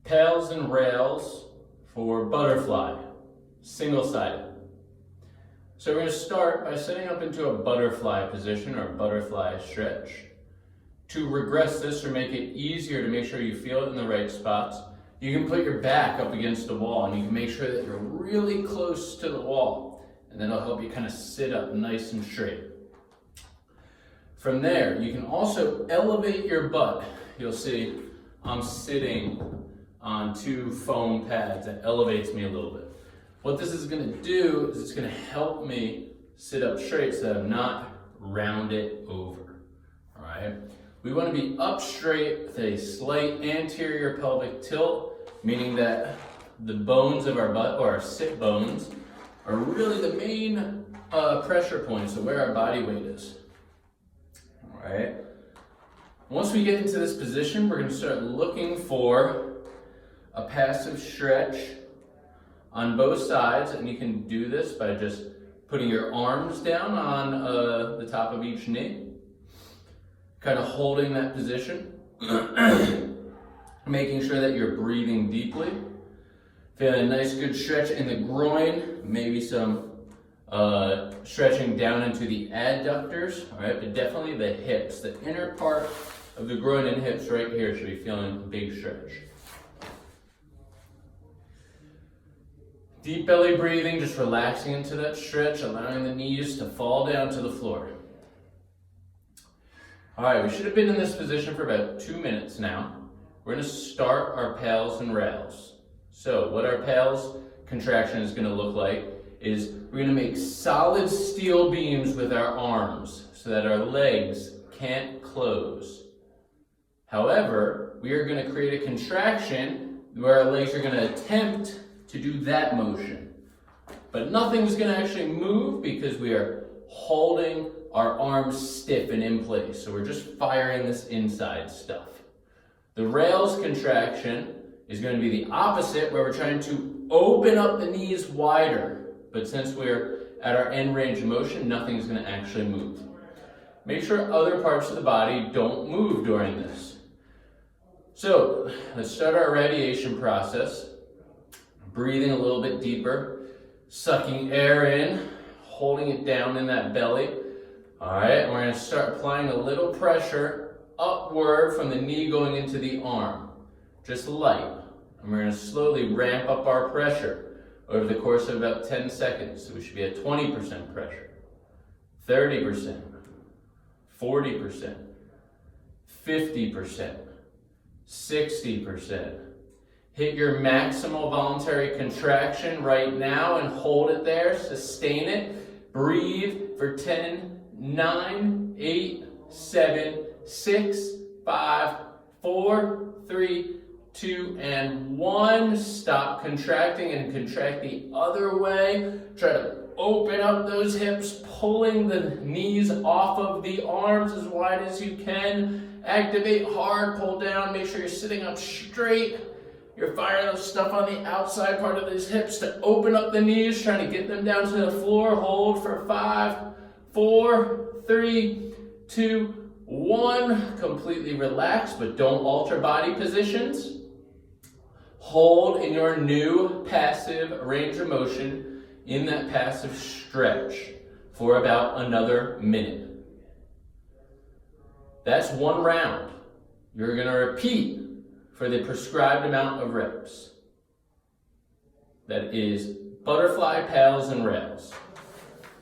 pails and rails for butterfly, single-sided. So we're going to start by setting up into a butterfly position or butterfly stretch. To regress this or make it easier to make sure you feel it in the right spots, you can put your back up against the wall and you can make sure that you're really close to the wall, and then it'll help you kind of sit up nice and straight. From there, you can also elevate your butt. You'll see I'm sitting on 2 foam pads. That elevates me a little bit. What this is going to do is it's going to help me sit up straight so that I'm not rounded over. All right. We want to be up straight with a slight anterior pelvic tilt, meaning that the bones of our butt, or our sit bones, are really the main pressure points of where our body weight is. All right. Once we get into this position, we're going to start looking for a passive stretch on both sides, and you can do this by just putting your arms down on the top of each knee, kind of holding that position, making sure that you're breathing deeply, feeling a nice good stretch in the groin, maybe some stretching down into the adductors, all right, but definitely the hips, the inner part of the groin and hips right here should be feeling a big stretch. Deep belly breathing, just relaxing into that stretch, allowing the knees to fall down to the floor. All right, we should have been in this position for about 2 minutes now. We're going to start our pails and rails. So what our pails contraction is going to look like is we're going to make solid steel beams with our arms so that our legs can't close. However, we are going to create a contraction where our legs are going to attempt to do that motion. But nothing's going to actually move because we are holding our arms stiff and in place. So we're just firing this inside stuff. The rails contraction is going to be the opposite, where we're trying to open up the knees wider. But since we're at our end range of motion, nothing's going to actually move. Make sure other parts of the body don't move during this. So let's start our radiation process. Breathing a little bit deeper, sucking air in, holding it down in that belly. All right, and we're going to start applying a little pressure upward from the knee going into the arm, just light. And we're going to slowly ramp up our pressure over the course of about 10 seconds. So we should be at 20% pressure, 30%, 40%, 50%, 60%. Hit your maximal voluntary contraction right now and hold it there. Sustain it. Breathe for 10, 9, 8, 7, 6, 5, 4, 3, 2, and 1. Stop contracting and contract the other way. Try to open up those hips, pulling the knees off of the arms as wide as you can. Activate hard, pull down, make sure you're sitting up straight. You're firing up stuff on the outside part of these hips to open up the knees, trying to get them down to the floor. Hold for 5, 4, 3, 2, 1. Completely relax, but don't alter body positions. Hold in your new passive range of motion in that passive stretch for about another minute. That's 1 round. You're going to repeat for the prescribed amount of reps. That is butterfly, pails, and rails.